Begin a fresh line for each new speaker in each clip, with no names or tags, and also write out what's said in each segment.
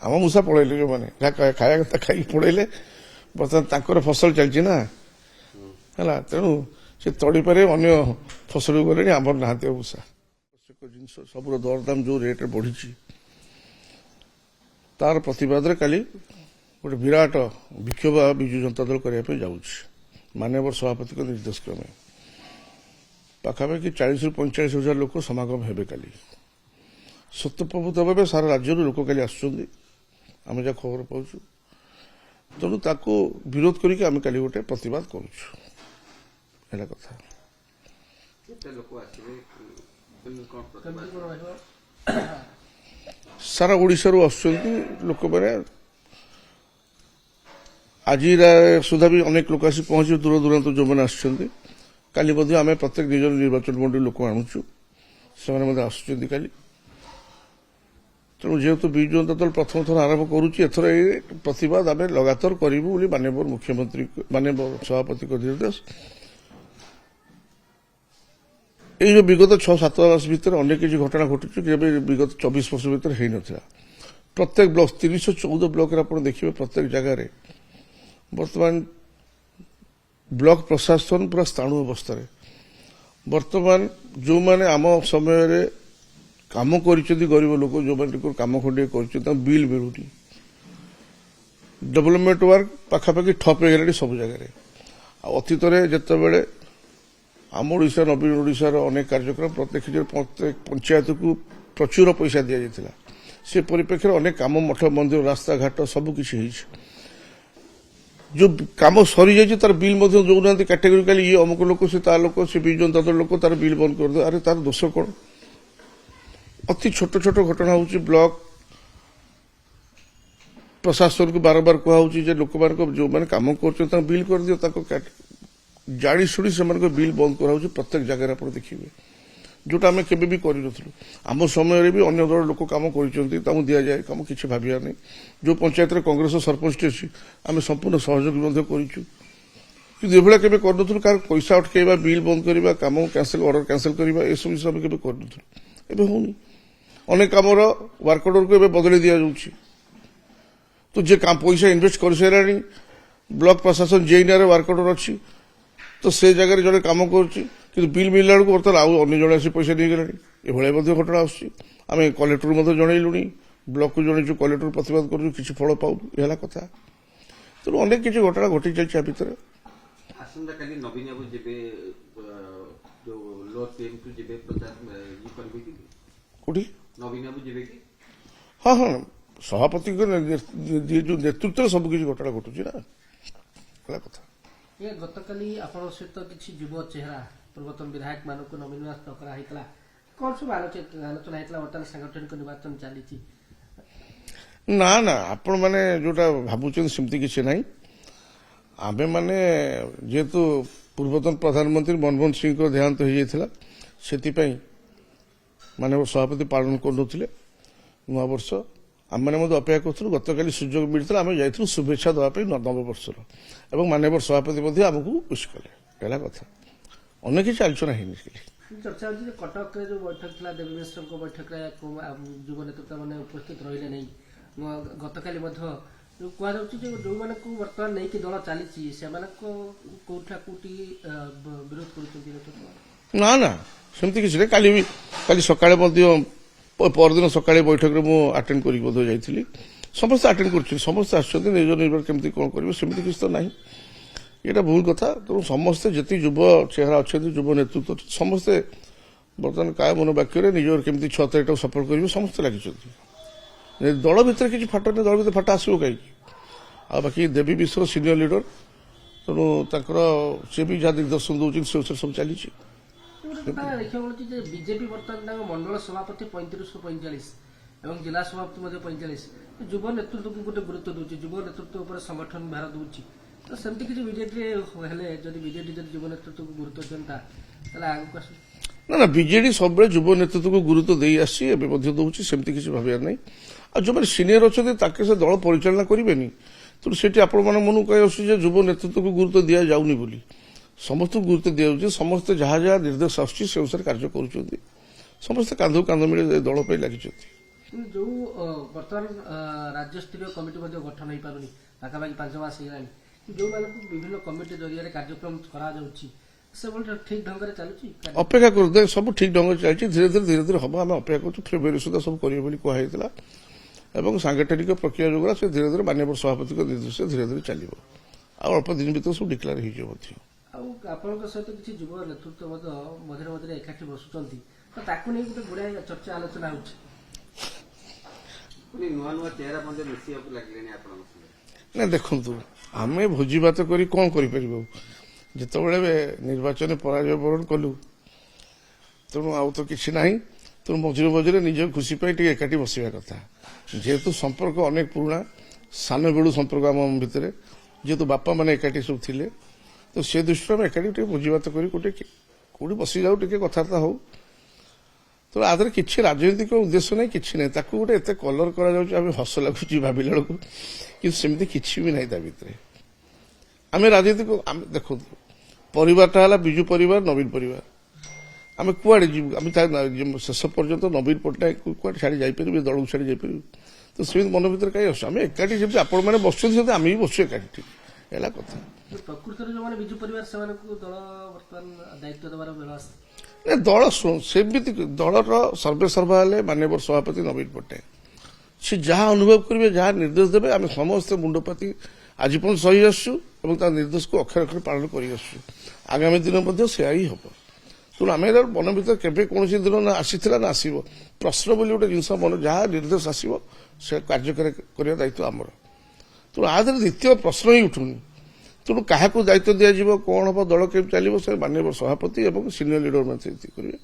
ଆମ ମୂଷା ପଳେଇଲେ ଯୋଉମାନେ ଯାହା ଖାଇବା କଥା ଖାଇକି ପଳେଇଲେ ବର୍ତ୍ତମାନ ତାଙ୍କର ଫସଲ ଚାଲିଛି ନା ହେଲା ତେଣୁ ସେ ତଳିପାରେ ଅନ୍ୟ ଫସଲକୁ ଗଲେଣି ଆମର ନାହାନ୍ତି ମୂଷା ଜିନିଷ ସବୁର ଦରଦାମ ଯୋଉ ରେଟ୍ରେ ବଢିଛି ତାର ପ୍ରତିବାଦରେ କାଲି ଗୋଟେ ବିରାଟ ବିକ୍ଷୋଭ ବିଜୁ ଜନତା ଦଳ କରିବା ପାଇଁ ଯାଉଛି ମାନ୍ୟବର ସଭାପତିଙ୍କ ନିର୍ଦ୍ଦେଶ କ୍ରମେ ପାଖାପାଖି 40,000 ରୁ 45,000 ଲୋକ ସମାଗମ ହେବେ କାଲି ସତ୍ୟପ୍ରଭୂତ ଭାବେ ସାରା ରାଜ୍ୟରୁ ଲୋକ କାଲି ଆସୁଛନ୍ତି ଆମେ ଯାହା ଖବର ପାଉଛୁ ତେଣୁ ତାକୁ ବିରୋଧ କରିକି ଆମେ କାଲି ଗୋଟେ ପ୍ରତିବାଦ କରୁଛୁ ହେଲା କଥା ସାରା ଓଡ଼ିଶାରୁ ଆସୁଛନ୍ତି ଲୋକମାନେ ଆଜି ସୁଦ୍ଧା ବି ଅନେକ ଲୋକ ଆସି ପହଞ୍ଚିବେ ଦୂର ଦୂରାନ୍ତ ଯୋଉମାନେ ଆସୁଛନ୍ତି କାଲି ମଧ୍ୟ ଆମେ ପ୍ରତ୍ୟେକ ନିଜ ନିର୍ବାଚନ ମଣ୍ଡଳୀ ଲୋକ ଆଣୁଛୁ ସେମାନେ ମଧ୍ୟ ଆସୁଛନ୍ତି କାଲି ତେଣୁ ଯେହେତୁ ବିଜୁ ଜନତା ଦଳ ପ୍ରଥମ ଥର ଆରମ୍ଭ କରୁଛି ଏଥର ଏଇ ପ୍ରତିବାଦ ଆମେ ଲଗାତାର କରିବୁ ବୋଲି ମାନ୍ୟବର ମୁଖ୍ୟମନ୍ତ୍ରୀ ମାନ୍ୟବର ସଭାପତିଙ୍କ ନିର୍ଦ୍ଦେଶ ଏଇ ଯୋଉ ବିଗତ 6-7 ମାସ ଭିତରେ ଅନେକ କିଛି ଘଟଣା ଘଟୁଛି ଯେବେ ବିଗତ 24 ବର୍ଷ ଭିତରେ ହେଇନଥିଲା ପ୍ରତ୍ୟେକ ବ୍ଲକ 314 ବ୍ଲକରେ ଆପଣ ଦେଖିବେ ପ୍ରତ୍ୟେକ ଜାଗାରେ ବର୍ତ୍ତମାନ ବ୍ଲକ ପ୍ରଶାସନ ପୁରା ସ୍ଥାଣୁ ଅବସ୍ଥାରେ ବର୍ତ୍ତମାନ ଯୋଉମାନେ ଆମ ସମୟରେ କାମ କରିଛନ୍ତି ଗରିବ ଲୋକ ଯୋଉମାନେ କାମ ଖଣ୍ଡିଏ କରିଛନ୍ତି ତାଙ୍କୁ ବିଲ୍ ମିଳୁନି ଡେଭଲପମେଣ୍ଟ ୱାର୍କ ପାଖାପାଖି ଠପ୍ ହେଇଗଲାଣି ସବୁ ଜାଗାରେ ଆଉ ଅତୀତରେ ଯେତେବେଳେ ଆମ ଓଡ଼ିଶା ନବୀନ ଓଡ଼ିଶାର ଅନେକ କାର୍ଯ୍ୟକ୍ରମ ପ୍ରତ୍ୟେକ ପଞ୍ଚାୟତକୁ ପ୍ରଚୁର ପଇସା ଦିଆଯାଇଥିଲା ସେ ପରିପ୍ରେକ୍ଷୀରେ ଅନେକ କାମ ମଠ ମନ୍ଦିର ରାସ୍ତାଘାଟ ସବୁକିଛି ହେଇଛି ଯୋଉ କାମ ସରିଯାଇଛି ତାର ବିଲ୍ ମଧ୍ୟ ଦଉନାହାନ୍ତି କାଟେଗୋରିକାଲି ଇଏ ଅମୁକ ଲୋକ ସେ ତା ଲୋକ ସେ ବିଜୁ ଜନତା ଦଳ ଲୋକ ତାର ବିଲ୍ ବନ୍ଦ କରିଦେବ ଆରେ ତାର ଦୋଷ କ'ଣ ଅତି ଛୋଟ ଛୋଟ ଘଟଣା ହେଉଛି ବ୍ଲକ ପ୍ରଶାସନକୁ ବାରମ୍ବାର କୁହାଯାଉଛି ଯେ ଲୋକମାନଙ୍କ ଯୋଉମାନେ କାମ କରୁଛନ୍ତି ତାଙ୍କୁ ବିଲ୍ କରିଦିଅ ତାଙ୍କ ଜାଣି ଶୁଣି ସେମାନଙ୍କ ବିଲ୍ ବନ୍ଦ କରାଯାଉଛି ପ୍ରତ୍ୟେକ ଜାଗାରେ ଆପଣ ଦେଖିବେ ଯୋଉଟା ଆମେ କେବେ ବି କରିନଥିଲୁ ଆମ ସମୟରେ ବି ଅନ୍ୟ ଦଳ ଲୋକ କାମ କରିଛନ୍ତି ତାଙ୍କୁ ଦିଆଯାଏ କାମ କିଛି ଭାବିବା ନାହିଁ ଯୋଉ ପଞ୍ଚାୟତରେ କଂଗ୍ରେସ ସରପଞ୍ଚ ଅଛି ଆମେ ସମ୍ପୂର୍ଣ୍ଣ ସହଯୋଗ ମଧ୍ୟ କରିଛୁ କିନ୍ତୁ ଏଭଳିଆ କେବେ କରିନଥିଲୁ କାହାର ପଇସା ଅଟକେଇବା ବିଲ୍ ବନ୍ଦ କରିବା କାମ କ୍ୟାନସେଲ ଅର୍ଡର କ୍ୟାନସେଲ କରିବା ଏସବୁ ଜିନିଷ ଆମେ କେବେ କରିନଥିଲୁ ଏବେ ହଉନି ଅନେକ କାମର ୱାର୍କ ଅର୍ଡରକୁ ଏବେ ବଦଳେଇ ଦିଆଯାଉଛି ତ ଯେ ପଇସା ଇନଭେଷ୍ଟ କରିସାରିଲାଣି ବ୍ଲକ ପ୍ରଶାସନ ଜେଇନାରେ ୱାର୍କ ଅର୍ଡର ଅଛି ତ ସେ ଜାଗାରେ ଜଣେ କାମ କରୁଛି କିନ୍ତୁ ବିଲ୍ ମିଳିଲା ବେଳକୁ ବର୍ତ୍ତମାନ ଆଉ ଅନ୍ୟ ଜଣେ ଆସି ପଇସା ନେଇଗଲାଣି ଏଭଳିଆ ମଧ୍ୟ ଘଟଣା ଆସୁଛି ଆମେ କଲେକ୍ଟର ମଧ୍ୟ ଜଣେଇଲୁଣି ବ୍ଲକକୁ ଜଣେଇଛୁ କଲେକ୍ଟର ପ୍ରତିବାଦ କରୁଛୁ କିଛି ଫଳ ପାଉନୁ ଏ ହେଲା କଥା ତେଣୁ ଅନେକ କିଛି ଘଟଣା ଘଟି ଚାଲିଛି ଆ ଭିତରେ
ଆସନ୍ତାକାଲି ନବୀନ ବାବୁ ଯିବେ
କୋଉଠି
ନବୀନ ବାବୁ ଯିବେ କି
ହଁ ହଁ ସଭାପତିଙ୍କ ଯୋଉ ନେତୃତ୍ୱରେ ସବୁକିଛି ଘଟଣା ଘଟୁଛି ନା ହେଲା କଥା
ଗତକାଲି ଆପଣଙ୍କ ସହିତ କିଛି ଯୁବ ଚେହେରା ପୂର୍ବତନ ବିଧାୟକ ମାନଙ୍କୁ ନବୀନ କରାହେଇଥିଲା କଣ ସବୁ ଆଲୋଚନା ହେଇଥିଲା ବର୍ତ୍ତମାନ ସାଂଗଠନିକ ନିର୍ବାଚନ ଚାଲିଛି
ନା ନା ଆପଣ ମାନେ ଯୋଉଟା ଭାବୁଛନ୍ତି ସେମିତି କିଛି ନାହିଁ ଆମେ ମାନେ ଯେହେତୁ ପୂର୍ବତନ ପ୍ରଧାନମନ୍ତ୍ରୀ ମନମୋହନ ସିଂଙ୍କ ଦେହାନ୍ତ ହେଇଯାଇଥିଲା ସେଥିପାଇଁ ମାନେ ସଭାପତି ପାଳନ କରୁନଥିଲେ ନୂଆବର୍ଷ ଆମମାନେ ମଧ୍ୟ ଅପେକ୍ଷା କରୁଥିଲୁ ଗତକାଲି ସୁଯୋଗ ମିଳିଥିଲା ଆମେ ଯାଇଥିଲୁ ଶୁଭେଚ୍ଛା ଦେବା ପାଇଁ ନବବର୍ଷର ଏବଂ ମାନ୍ୟବର ସଭାପତି ମଧ୍ୟ ଆମକୁ ୱିଶ୍ କଲେ ହେଲା କଥା ଅନେକ କିଛି ଆଲୋଚନା ହେଇନି
ଚର୍ଚ୍ଚା ହେଉଛି ଯେ କଟକରେ ଯୋଉ ବୈଠକ ଥିଲା ଦେବୀ ମିଶ୍ରଙ୍କ ବୈଠକରେ ଯୁବ ନେତୃତ୍ୱ ମାନେ ଉପସ୍ଥିତ ରହିଲେ ନାହିଁ ଗତକାଲି ମଧ୍ୟ କୁହାଯାଉଛି ଯେ ଯୋଉମାନଙ୍କୁ ବର୍ତ୍ତମାନ ନେଇକି ଦଳ ଚାଲିଛି ସେମାନଙ୍କ କୋଉଠି କୋଉଠି ବିରୋଧ କରୁଛନ୍ତି
ନା ନା ସେମିତି କିଛି ନାହିଁ କାଲି ସକାଳେ ମଧ୍ୟ ପରଦିନ ସକାଳେ ବୈଠକରେ ମୁଁ ଆଟେଣ୍ଡ କରିକି ମଧ୍ୟ ଯାଇଥିଲି ସମସ୍ତେ ଆଟେଣ୍ଡ କରୁଛନ୍ତି ସମସ୍ତେ ଆସୁଛନ୍ତି ନିଜ ନିର୍ବାଚନ କେମିତି କ'ଣ କରିବେ ସେମିତି କିଛି ତ ନାହିଁ ଏଇଟା ଭୁଲ କଥା ତେଣୁ ସମସ୍ତେ ଯେତିକି ଯୁବ ଚେହେରା ଅଛନ୍ତି ଯୁବ ନେତୃତ୍ୱ ସମସ୍ତେ ବର୍ତ୍ତମାନ କାୟ ମନୋବାକ୍ୟରେ ନିଜର କେମିତି 6 ତାରିଖଟାକୁ ସଫଳ କରିବେ ସମସ୍ତେ ଲାଗିଛନ୍ତି ଦଳ ଭିତରେ କିଛି ଫାଟ ନାହିଁ ଦଳ ଭିତରେ ଫାଟ ଆସିବ କାହିଁକି ଆଉ ବାକି ଦେବୀ ମିଶ୍ର ସିନିୟର ଲିଡର ତେଣୁ ତାଙ୍କର ସେ ବି ଯାହା ଦିଗ୍ଦର୍ଶନ ଦେଉଛନ୍ତି ସେ ଅନୁସାରେ ସବୁ ଚାଲିଛି
ଦେଖିବାକୁ ମିଳୁଛି ଯେ ବିଜେପି ବର୍ତ୍ତମାନ ତାଙ୍କ ମଣ୍ଡଳ ସଭାପତି 3545 ଏବଂ ଜିଲ୍ଲା ସଭାପତି ମଧ୍ୟ 45 ଯୁବ ନେତୃତ୍ୱକୁ ଗୋଟେ ଗୁରୁତ୍ୱ ଦଉଛି ଯୁବ ନେତୃତ୍ୱ ଉପରେ ସଂଗଠନ ଭାର ଦଉଛି ତ ସେମିତି କିଛି ବିଜେଡିରେ ହେଲେ ଯଦି ବିଜେଡି ଯଦି ଯୁବ ନେତୃତ୍ୱକୁ ଗୁରୁତ୍ୱ ଦିଅନ୍ତା ତାହେଲେ ଆଗକୁ ଆସୁ
ନା ନା ବିଜେଡି ସବୁବେଳେ ଯୁବ ନେତୃତ୍ୱକୁ ଗୁରୁତ୍ୱ ଦେଇ ଆସିଛି ଏବେ ମଧ୍ୟ ଦେଉଛି ସେମିତି କିଛି ଭାବିବାର ନାହିଁ ଆଉ ଯୋଉମାନେ ସିନିୟର ଅଛନ୍ତି ତାକେ ସେ ଦଳ ପରିଚାଳନା କରିବେନି ତେଣୁ ସେଠି ଆପଣମାନଙ୍କ ମନକୁ କହି ଆସୁଛି ଯେ ଯୁବ ନେତୃତ୍ୱକୁ ଗୁରୁତ୍ୱ ଦିଆଯାଉନି ବୋଲି ସମସ୍ତଙ୍କୁ ଗୁରୁତ୍ୱ ଦିଆଯାଉଛି ସମସ୍ତେ ଯାହା ଯାହା ନିର୍ଦ୍ଦେଶ ଆସୁଛି ସେ ଅନୁସାରେ କାର୍ଯ୍ୟ କରୁଛନ୍ତି ସମସ୍ତେ କାନ୍ଧକୁ କାନ୍ଧ ମିଳି ଦଳ ପାଇଁ ଲାଗିଛନ୍ତି
ଯୋଉ ବର୍ତ୍ତମାନ ରାଜ୍ୟସ୍ତରୀୟ କମିଟି ମଧ୍ୟ ଗଠନ ହେଇପାରୁନି, ପାଖାପାଖି 5 ମାସ ହେଇଗଲାଣି, ଯୋଉମାନଙ୍କୁ ବିଭିନ୍ନ କମିଟି ଜରିଆରେ କାର୍ଯ୍ୟକ୍ରମ କରାଯାଉଛି ସେଭଳି ଠିକ ଢଙ୍ଗରେ ଚାଲୁଛି?
ଅପେକ୍ଷା କରୁ ସବୁ ଠିକ ଢଙ୍ଗରେ ଚାଲିଛି, ଧୀରେ ଧୀରେ ହବ। ଆମେ ଅପେକ୍ଷା କରୁଛୁ, ଫେବୃଆରୀ ସୁଦ୍ଧା ସବୁ କରିବେ ବୋଲି କୁହାଯାଇଥିଲା ଏବଂ ସାଂଗଠନିକ ପ୍ରକ୍ରିୟା ଯୋଗୁଁ ସେ ଧୀରେ ଧୀରେ ମାନ୍ୟବର ସଭାପତିଙ୍କ ନିର୍ଦ୍ଦେଶ ଧୀରେ ଧୀରେ ଚାଲିବ। ଆଉ ଅଳ୍ପ ଦିନ ଭିତରେ ସବୁ ଡିକ୍ଲେୟାର ହେଇଯିବ ମଧ୍ୟ।
ଆଉ ଆପଣଙ୍କ ସହିତ କିଛି ଯୁବ ନେତୃତ୍ୱ ମଧ୍ୟ ମଝିରେ ମଝିରେ ଏକାଠି ବସୁଛନ୍ତି, ତ ତାକୁ ନେଇ ଗୋଟେ ଗୁଡ଼ାଏ ଚର୍ଚ୍ଚା ଆଲୋଚନା ହେଉଛି।
ନୂଆ ନୂଆ ଚେହେରା ମଧ୍ୟ ମିଶିବାକୁ ଲାଗିଲେଣି ଆପଣଙ୍କ ସଙ୍ଗେ।
ନା ଦେଖନ୍ତୁ, ଆମେ ଭୋଜି ଭାତ କରି କଣ କରିପାରିବୁ? ଯେତେବେଳେ ନିର୍ବାଚନ ପରାଜୟ ବରଣ କଲୁ, ତେଣୁ ଆଉ ତ କିଛି ନାହିଁ। ତେଣୁ ମଝିରେ ମଝିରେ ନିଜ ଖୁସି ପାଇଁ ଟିକେ ଏକାଠି ବସିବା କଥା। ଯେହେତୁ ସମ୍ପର୍କ ଅନେକ ପୁରୁଣା, ସାନ ବେଳୁ ସମ୍ପର୍କ ଆମ ଭିତରେ, ଯେହେତୁ ବାପା ମାନେ ଏକାଠି ସବୁ ଥିଲେ, ତ ସେ ଦୃଷ୍ଟିରୁ ଆମେ ଏକାଠି ଟିକେ ଭୋଜି ଭାତ କରି କୋଉଠି ବସିଯାଉ, ଟିକେ କଥାବାର୍ତ୍ତା ହଉ। ତ ଆଦେହରେ କିଛି ରାଜନୈତିକ ଉଦ୍ଦେଶ୍ୟ ନାହିଁ, କିଛି ନାହିଁ। ତାକୁ ଗୋଟେ ଏତେ କଲର କରାଯାଉଛି, ଆମେ ହସ ଲାଗୁଛି ଭାବିଲା ବେଳକୁ, କିନ୍ତୁ ସେମିତି କିଛି ବି ନାହିଁ ତା ଭିତରେ। ଆମେ ରାଜନୀତିକୁ ଦେଖନ୍ତୁ, ପରିବାରଟା ହେଲା ବିଜୁ ପରିବାର, ନବୀନ ପରିବାର। ଆମେ କୁଆଡେ ଯିବୁ? ଆମେ ଶେଷ ପର୍ଯ୍ୟନ୍ତ ନବୀନ ପଟ୍ଟନାୟକ କୁଆଡେ ଛାଡି ଯାଇପାରିବୁ, ଦଳକୁ ଛାଡି ଯାଇପାରିବୁ? ତ ସେମିତି ମନ ଭିତରେ କାହିଁ ଆସୁ? ଆମେ ଏକାଠି ଯେମିତି ଆପଣମାନେ ବସୁଛନ୍ତି ସେମିତି ଆମେ ବି ବସୁ ଏକାଠି, ଠିକ ହେଲା କଥା।
ପ୍ରକୃତରେ ଯୋଉମାନେ ବିଜୁ ପରିବାର ସେମାନଙ୍କୁ ଦଳ ବର୍ତ୍ତମାନ ଦାୟିତ୍ୱ ଦେବାର ବେଳ ଆସେ।
ଦଳ ସେମିତି ଦଳର ସର୍ବେ ସର୍ବା ହେଲେ ମାନ୍ୟବର ସଭାପତି ନବୀନ ପଟ୍ଟନାୟକ। ସେ ଯାହା ଅନୁଭବ କରିବେ, ଯାହା ନିର୍ଦ୍ଦେଶ ଦେବେ, ଆମେ ସମସ୍ତେ ମୁଣ୍ଡପାତି ଆଜି ପର୍ଯ୍ୟନ୍ତ ସହି ଆସୁଛୁ ଏବଂ ତା ନିର୍ଦ୍ଦେଶକୁ ଅକ୍ଷର ଅକ୍ଷର ପାଳନ କରି ଆସୁଛୁ। ଆଗାମୀ ଦିନ ମଧ୍ୟ ସେୟା ହିଁ ହବ। ତେଣୁ ଆମେ ମନ ଭିତରେ କେବେ କୌଣସି ଦିନ ନା ଆସିଥିଲା ନା ଆସିବ ପ୍ରଶ୍ନ ବୋଲି ଗୋଟେ ଜିନିଷ, ଯାହା ନିର୍ଦ୍ଦେଶ ଆସିବ ସେ କାର୍ଯ୍ୟକାରୀ କରିବା ଦାୟିତ୍ୱ ଆମର। ତେଣୁ ଆ ଦେହରେ ଦ୍ୱିତୀୟ ପ୍ରଶ୍ନ ହିଁ ଉଠୁନି। ତେଣୁ କାହାକୁ ଦାୟିତ୍ୱ ଦିଆଯିବ, କଣ ହବ, ଦଳ କେମିତି ଚାଲିବ, ସେ ମାନ୍ୟବର ସଭାପତି ଏବଂ ସିନିୟର ଲିଡର ମାନେ କରିବେ।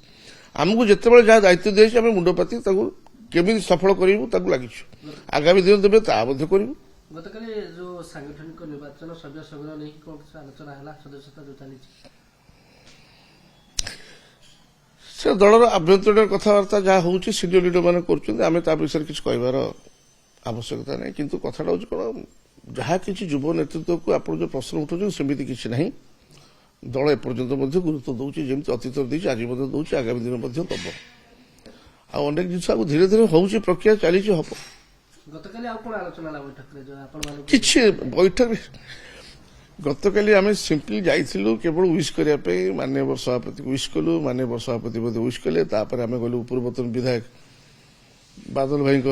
ଆମକୁ ଯେତେବେଳେ ଯାହା ଦାୟିତ୍ୱ ଦିଆଯାଇଛି ଆମେ ମୁଣ୍ଡପାତି ତାକୁ କେମିତି ସଫଳ କରିବୁ ତାକୁ ଲାଗିଛୁ। ଆଗାମୀ ଦିନ ଦେବେ ତାହା ମଧ୍ୟ କରିବୁ।
ଗତକାଲି ଯୋଉ ସାଂଗଠନିକ ନିର୍ବାଚନ ସଭ୍ୟ ସଂଗ୍ରହ ନେଇକି କଣ କିଛି ଆଲୋଚନା ହେଲା, ସଦସ୍ୟତା ଯୋଉ ଚାଲିଛି?
ସେ ଦଳର ଆଭ୍ୟନ୍ତରୀଣ କଥାବାର୍ତ୍ତା ଯାହା ହଉଛି ସିନିୟର ଲିଡର ମାନେ କରୁଛନ୍ତି, ଆମେ ତା ବିଷୟରେ କିଛି କହିବାର ଆବଶ୍ୟକତା ନାହିଁ। କିନ୍ତୁ କଥାଟା ହଉଛି କଣ, ଯାହା କିଛି ଯୁବ ନେତୃତ୍ୱକୁ ଆପଣ ଯୋଉ ପ୍ରଶ୍ନ ଉଠାଉଛନ୍ତି ସେମିତି କିଛି ନାହିଁ। ଦଳ ଏପର୍ଯ୍ୟନ୍ତ ମଧ୍ୟ ଗୁରୁତ୍ୱ ଦଉଛି, ଯେମିତି ଅତୀତରେ ଦେଇଛି, ଆଜି ମଧ୍ୟ ଦଉଛି, ଆଗାମୀ ଦିନ ମଧ୍ୟ ଦବ। ଆଉ ଅନେକ ଜିନିଷ ଆଉ ଧୀରେ ଧୀରେ ହଉଛି, ପ୍ରକ୍ରିୟା ଚାଲିଛି, ହବ।
ଗତକାଲି ଆଉ କଣ ଆଲୋଚନା ହେଲା ବୈଠକରେ?
କିଛି ବୈଠକରେ ଗତକାଲି ଆମେ ସିମ୍ପଲି ଯାଇଥିଲୁ କେବଳ ୱିଶ୍ କରିବା ପାଇଁ, ମାନ୍ୟବର ସଭାପତିକୁ ୱିଶ୍ କଲୁ, ମାନ୍ୟବର ସଭାପତି ମଧ୍ୟ ୱିଶ୍ କଲେ। ତାପରେ ଆମେ ଗଲୁ ପୂର୍ବତନ ବିଧାୟକ ବାଦଲ ଭାଇଙ୍କ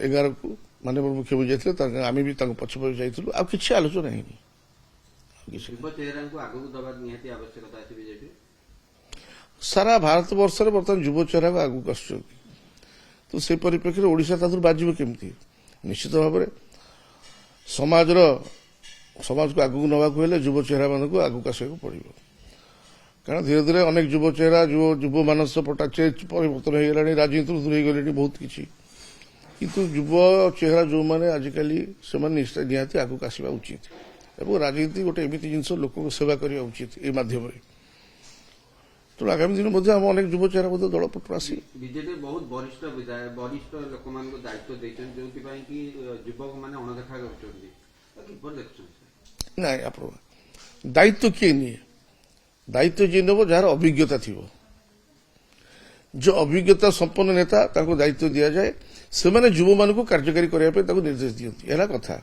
11କୁ, ମାନ୍ୟବର ମୁଖ୍ୟମନ୍ତ୍ରୀ ଯାଇଥିଲେ, ଆମେ ବି ତାଙ୍କ ପଛ ଯାଇଥିଲୁ। ଆଉ କିଛି ଆଲୋଚନା ହେଇନି।
ଯୁବ ଚେହେରାଙ୍କୁ ଆଗକୁ ଦେବା ନିହାତି ଆବଶ୍ୟକତା ଅଛି ବିଜେପି।
ସାରା ଭାରତ ବର୍ଷରେ ବର୍ତ୍ତମାନ ଯୁବ ଚେହେରାକୁ ଆଗକୁ ଆସୁଛନ୍ତି। ତ ସେ ପରିପ୍ରେକ୍ଷୀରେ ଓଡ଼ିଶା ତାଦେହରୁ ବାଜିବ କେମିତି? ନିଶ୍ଚିତ ଭାବରେ ସମାଜକୁ ଆଗକୁ ନେବାକୁ ହେଲେ ଯୁବ ଚେହେରା ମାନଙ୍କୁ ଆଗକୁ ଆସିବାକୁ ପଡିବ। କାରଣ ଧୀରେ ଧୀରେ ଅନେକ ଯୁବ ଚେହେରା, ଯୁବ ମାନସ ପଟା ପରିବର୍ତ୍ତନ ହେଇଗଲାଣି, ରାଜନୀତିରୁ ଦୂରେଇ ଗଲେଣି ବହୁତ କିଛି। କିନ୍ତୁ ଯୁବ ଚେହେରା ଯୋଉମାନେ ଆଜିକାଲି, ସେମାନେ ନିହାତି ଆଗକୁ ଆସିବା ଉଚିତ ଏବଂ ରାଜନୀତି ଗୋଟେ ଏମିତି ଜିନିଷ, ଲୋକଙ୍କୁ ସେବା କରିବା ଉଚିତ ଏଇ ମାଧ୍ୟମରେ। ତେଣୁ ଆଗାମୀ ଦିନ ମଧ୍ୟ ଆମ ଅନେକ ଯୁବ ଚେହେରା ମଧ୍ୟ ଦଳ ପଟରୁ ଆସିବେ।
ବିଜେପି ବହୁତ ବରିଷ୍ଠ ଲୋକମାନଙ୍କୁ ଦାୟିତ୍ୱ ଦେଇଛନ୍ତି, ଯୋଉଥିପାଇଁ କି ଯୁବକମାନେ ଅଣଦେଖା କରୁଛନ୍ତି। କିପରି ଦେଖୁଛନ୍ତି?
ନାଇଁ, ଆପଣ ଦାୟିତ୍ୱ କିଏ ନିଏ? ଦାୟିତ୍ୱ ଯିଏ ନେବ ଯାହାର ଅଭିଜ୍ଞତା ଥିବ, ଯୋଉ ଅଭିଜ୍ଞତା ସମ୍ପନ୍ନ ନେତା ତାଙ୍କୁ ଦାୟିତ୍ୱ ଦିଆଯାଏ। ସେମାନେ ଯୁବମାନଙ୍କୁ କାର୍ଯ୍ୟକାରୀ କରିବା ପାଇଁ ତାଙ୍କୁ ନିର୍ଦ୍ଦେଶ ଦିଅନ୍ତି, ହେଲା କଥା।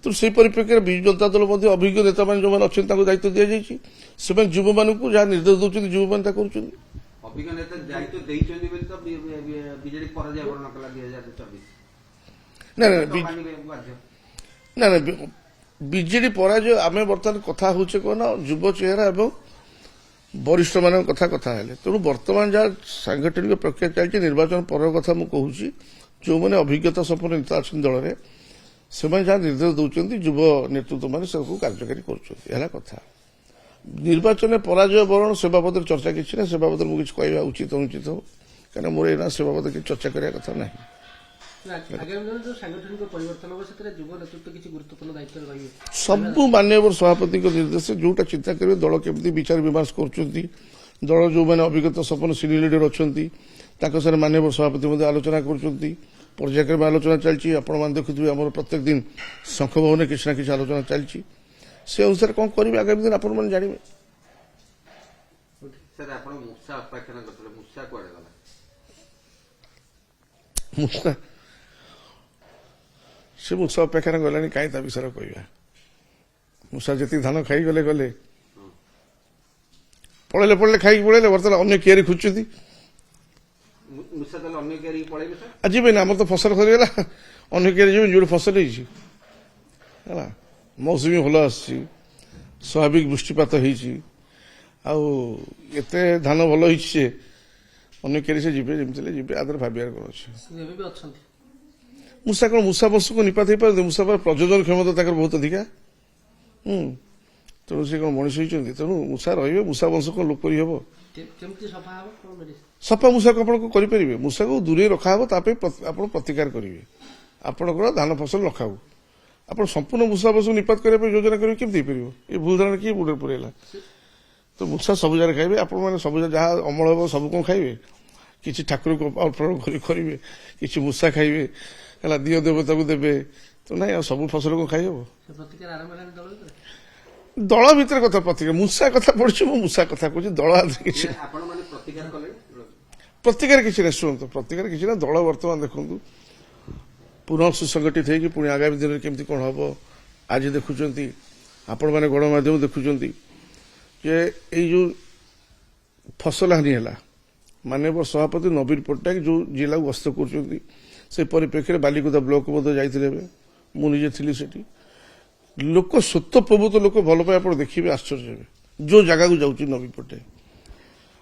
ତେଣୁ ସେହି ପରିପ୍ରେକ୍ଷୀରେ ବିଜୁ ଜନତା ଦଳ ମଧ୍ୟ ଅଭିଜ୍ଞ ନେତାମାନେ ଯୋଉମାନେ ଅଛନ୍ତି ତାଙ୍କୁ ଦାୟିତ୍ୱ ଦିଆଯାଇଛି। ସେମାନେ ଯୁବମାନଙ୍କୁ ଯାହା ନିର୍ଦ୍ଦେଶ ଦେଉଛନ୍ତି ଯୁବମାନେ ତା କରୁଛନ୍ତି।
ଅଭିଜ୍ଞ ନେତା ଦାୟିତ୍ୱ ଦେଇଛନ୍ତି ବୋଲି ତ ବିଜେଡି ପରାଜୟ ବରଣ କଲା 2024।
ନା ବିଜେଡି ପରାଜୟ, ଆମେ ବର୍ତ୍ତମାନ କଥା ହଉଛେ କଣ, ଯୁବ ଚେହେରା ଏବଂ ବରିଷ୍ଠ ମାନଙ୍କ କଥା ହେଲେ। ତେଣୁ ବର୍ତ୍ତମାନ ଯାହା ସାଂଗଠନିକ ପ୍ରକ୍ରିୟା ଚାଲିଛି, ନିର୍ବାଚନ ପରର କଥା ମୁଁ କହୁଛି, ଯୋଉମାନେ ଅଭିଜ୍ଞତା ସମ୍ପନ୍ନ ନେତା ଅଛନ୍ତି ଦଳରେ, ସେମାନେ ଯାହା ନିର୍ଦ୍ଦେଶ ଦେଉଛନ୍ତି ଯୁବ ନେତୃତ୍ୱମାନେ ସେକୁ କାର୍ଯ୍ୟକାରୀ କରୁଛନ୍ତି, ହେଲା କଥା। ନିର୍ବାଚନରେ ପରାଜୟ ବରଣ ସେ ବାବଦରେ ଚର୍ଚ୍ଚା କିଛି ନାହିଁ। ସେ ବାବଦରେ ମୁଁ କିଛି କହିବା ଉଚିତ ଅନୁଚିତ ହବ, କାରଣ ମୋର ଏଇନା ସେ ବାବଦରେ କିଛି ଚର୍ଚ୍ଚା କରିବା କଥା ନାହିଁ। ସବୁ ମାନ୍ୟବର ସଭାପତିଙ୍କ ନିର୍ଦ୍ଦେଶ, ଯୋଉଟା ଚିନ୍ତା କରିବେ, ଦଳ କେମିତି ବିଚାର ବିମର୍ଶ କରୁଛନ୍ତି, ଦଳ ଯୋଉମାନେ ଅଭିଜ୍ଞତା ସମ୍ପନ୍ନ ସିନିୟର ଲିଡର ଅଛନ୍ତି ତାଙ୍କ ସାଙ୍ଗରେ ମାନ୍ୟବର ସଭାପତି ମଧ୍ୟ ଆଲୋଚନା କରୁଛନ୍ତି। ପର୍ଯ୍ୟାୟକ୍ରମେ ଆଲୋଚନା ଚାଲିଛି। ଆପଣମାନେ ଦେଖୁଥିବେ ଆମର ପ୍ରତ୍ୟେକ ଦିନ ଶଙ୍ଖ ଭବନରେ କିଛି ନା କିଛି ଆଲୋଚନା ଚାଲିଛି। ସେ ଅନୁସାରେ କଣ କରିବେ ଆଗାମୀ ଦିନ ଆପଣମାନେ ଜାଣିବେ।
ସାର୍, ଆପଣ ମୂଷା ଅପାଖ୍ୟାନ କରିଥିଲେ, ମୂଷା କୁଆଡେ ଗଲା?
ମୂଷା ସେ ମୂଷା ଅପେକ୍ଷାରେ ଗଲାଣି, କାହିଁ ତା ବିଷୟରେ କହିବା। ମୂଷା ଯେତିକି ଧାନ ଖାଇଗଲେ ଗଲେ, ପଳେଇଲେ ଖାଇକି ପଳେଇଲେ। ବର୍ତ୍ତମାନ ଅନ୍ୟ କିଆରି ଖୋଜୁଛନ୍ତି,
ମୂଷା ତାହେଲେ ଅନ୍ୟ କିଆରିକି ପଳେଇବେ ସାର୍?
ଆଉ ଯିବେନି। ଆମର ତ ଫସଲ ସରିଗଲା, ଅନ୍ୟ କିଆରି ଯିବେନି ଯୋଉଠି ଫସଲ ହେଇଛି ହେଲା। ମୌସୁମୀ ଭଲ ଆସିଛି, ସ୍ୱାଭାବିକ ବୃଷ୍ଟିପାତ ହେଇଛି, ଆଉ ଏତେ ଧାନ ଭଲ ହେଇଛି ଯେ ଅନ୍ୟ କିଆରି ସେ ଯିବେ, ଯେମିତି ହେଲେ ଯିବେ। ଆଦରେ ଭାବିବାର କ'ଣ ଅଛି।
ଏବେ ବି ଅଛନ୍ତି।
ମୂଷା କ'ଣ ମୂଷା ବଂଶକୁ ନିପାତ ହେଇପାରନ୍ତି? ମୂଷା ପ୍ରଜୋଜନ କ୍ଷମତା ତାଙ୍କର ବହୁତ ଅଧିକା। ତେଣୁ ସେ କ'ଣ ମଣିଷ ହେଇଛନ୍ତି? ତେଣୁ ମୂଷା ରହିବେ। ମୂଷା ବଂଶ କ'ଣ ଲୋପ କରି ହବ?
କେମିତି ସଫା ହବ, କ'ଣ ମେଡିସିନ?
ସଫା ମୂଷାକୁ ଆପଣ କରିପାରିବେ। ମୂଷାକୁ ଦୂରେଇ ରଖାହବ, ତା ପାଇଁ ଆପଣ ପ୍ରତିକାର କରିବେ। ଆପଣଙ୍କର ଧାନ ଫସଲ ରଖାହବ। ଆପଣ ସମ୍ପୂର୍ଣ୍ଣ ମୂଷା ବଂଶକୁ ନିପାତ କରିବା ପାଇଁ ଯୋଜନା କରିବେ, କେମିତି ହେଇପାରିବ? ଏ ଭୁଲ ଧାରଣା କିଏ ମୁଣ୍ଡରେ ପୁରେଇଲା? ତ ମୂଷା ସବୁ ଜାଗାରେ ଖାଇବେ। ଆପଣମାନେ ସବୁ ଯାହା ଅମଳ ହବ ସବୁ କ'ଣ ଖାଇବେ? କିଛି ଠାକୁରକୁ ଅର୍ପଣ କରିବେ, କିଛି ମୂଷା ଖାଇବେ ହେଲା, ଦିଅ ଦେବତାକୁ ଦେବେ। ତ ନାଇଁ, ଆଉ ସବୁ ଫସଲ କ'ଣ ଖାଇହବ?
ସେ ପ୍ରତିକାର ଆରମ୍ଭ ହେଲାଣି ଦଳ ଭିତରେ।
ଦଳ ଭିତରେ କଥା ପ୍ରତିକାର, ମୂଷା କଥା ପଡିଛି, ମୁଁ ମୂଷା କଥା କହୁଛି। ଦଳ କିଛି
ଆପଣ ମାନେ ପ୍ରତିକାର କଲେଣି?
ପ୍ରତିକାର କିଛି ନାହିଁ। ଶୁଣନ୍ତୁ, ପ୍ରତିକାର କିଛି ନାହିଁ। ଦଳ ବର୍ତ୍ତମାନ ଦେଖନ୍ତୁ ପୁନଃ ସୁସଂଗଠିତ ହେଇକି ପୁଣି ଆଗାମୀ ଦିନରେ କେମିତି କ'ଣ ହବ ଆଜି ଦେଖୁଛନ୍ତି। ଆପଣମାନେ ଗଣମାଧ୍ୟମ ଦେଖୁଛନ୍ତି ଯେ ଏଇ ଯୋଉ ଫସଲ ହାନି ହେଲା, ମାନ୍ୟବର ସଭାପତି ନବୀନ ପଟ୍ଟନାୟକ ଯୋଉ ଜିଲ୍ଲାକୁ ଗସ୍ତ କରୁଛନ୍ତି, ସେ ପରିପ୍ରେକ୍ଷୀରେ ବାଲିକୁଦା ବ୍ଲକ ମଧ୍ୟ ଯାଇଥିଲେ। ଏବେ ମୁଁ ନିଜେ ଥିଲି ସେଠି। ଲୋକ ସ୍ୱତଃପ୍ରବୃତ୍ତ ଲୋକ ଭଲ ପାଇ ଆପଣ ଦେଖିବେ, ଆଶ୍ଚର୍ଯ୍ୟ ହେବେ। ଯୋଉ ଜାଗାକୁ ଯାଉଛି ନବୀନ ପଟ୍ଟନାୟକ,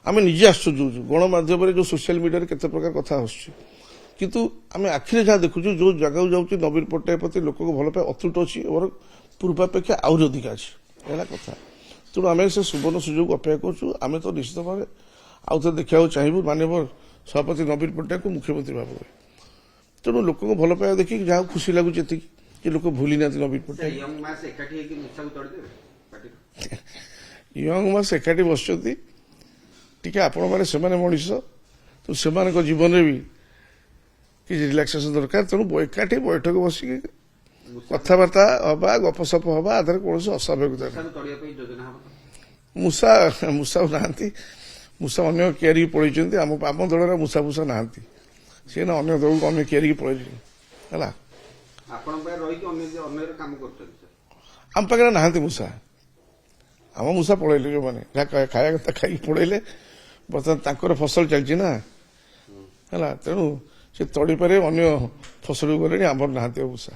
ଆମେ ନିଜେ ଆଶ୍ଚର୍ଯ୍ୟ ହଉଛୁ। ଗଣମାଧ୍ୟମରେ ଯୋଉ ସୋସିଆଲ ମିଡିଆରେ କେତେ ପ୍ରକାର କଥା ଆସୁଛି, କିନ୍ତୁ ଆମେ ଆଖିରେ ଯାହା ଦେଖୁଛୁ, ଯୋଉ ଜାଗାକୁ ଯାଉଛି ନବୀନ ପଟ୍ଟନାୟକ ପ୍ରତି ଲୋକଙ୍କୁ ଭଲ ପାଇବା ଅତୁଟ ଅଛି ଏବଂ ପୂର୍ବାପେକ୍ଷା ଆହୁରି ଅଧିକା ଅଛି। ହେଲା କଥା। ତେଣୁ ଆମେ ସେ ସୁବର୍ଣ୍ଣ ସୁଯୋଗକୁ ଅପେକ୍ଷା କରୁଛୁ। ଆମେ ତ ନିଶ୍ଚିତ ଭାବରେ ଆଉ ଥରେ ଦେଖିବାକୁ ଚାହିଁବୁ ମାନ୍ୟବର ସଭାପତି ନବୀନ ପଟ୍ଟନାୟକଙ୍କୁ ମୁଖ୍ୟମନ୍ତ୍ରୀ ଭାବରେ। ତେଣୁ ଲୋକଙ୍କୁ ଭଲ ପାଇବା ଦେଖିକି ଯାହା ଖୁସି ଲାଗୁଛି ଏତିକି ଯେ ଲୋକ ଭୁଲି ନାହାନ୍ତି ନବୀନ ପଟ୍ଟନାୟକ।
ୟଙ୍ଗ ମାସ୍ ଏକାଠି ହେଇକି ମୂଷାକୁ ତଡ଼ିଦେବେ ପାଟିରୁ?
ୟଙ୍ଗ ମାସ୍ ଏକାଠି ବସିଛନ୍ତି, ଟିକେ ଆପଣମାନେ ସେମାନେ ମଣିଷ, ତ ସେମାନଙ୍କ ଜୀବନରେ ବି କିଛି ରିଲାକ୍ସେସନ ଦରକାର। ତେଣୁ ଏକାଠି ବୈଠକ ବସିକି କଥାବାର୍ତ୍ତା ହବା, ଗପସପ ହବା, ଆଧାରେ କୌଣସି ଅସ୍ୱାଭାବିକତା ନାହିଁ।
ମୂଷାକୁ ତଡ଼ିବା ପାଇଁ ଯୋଜନା ହବ?
ମୂଷା ନାହାନ୍ତି। ମୂଷା ଅନ୍ୟ କିଆରିକି ପଳେଇଛନ୍ତି। ଆମ ଦଳରେ ମୂଷା ନାହାନ୍ତି। ସିଏ ନା ଅନ୍ୟ ଦଳକୁ ଅନ୍ୟ କିଆରିକି ପଳେଇଛନ୍ତି ହେଲା।
ଆପଣଙ୍କ ପାଖରେ ରହିକି ଅନ୍ୟର କାମ କରୁଛନ୍ତି ସାର୍?
ଆମ ପାଖରେ ନାହାନ୍ତି ମୂଷା। ଆମ ମୂଷା ପଳେଇଲେ, ଯୋଉମାନେ ଯାହା ଖାଇବା କଥା ଖାଇକି ପଳେଇଲେ। ବର୍ତ୍ତମାନ ତାଙ୍କର ଫସଲ ଚାଲିଛି ନା ହେଲା। ତେଣୁ ସେ ତଡ଼ିପାରେ ଅନ୍ୟ ଫସଲକୁ ଗଲେଣି। ଆମର ନାହାନ୍ତି ମୂଷା।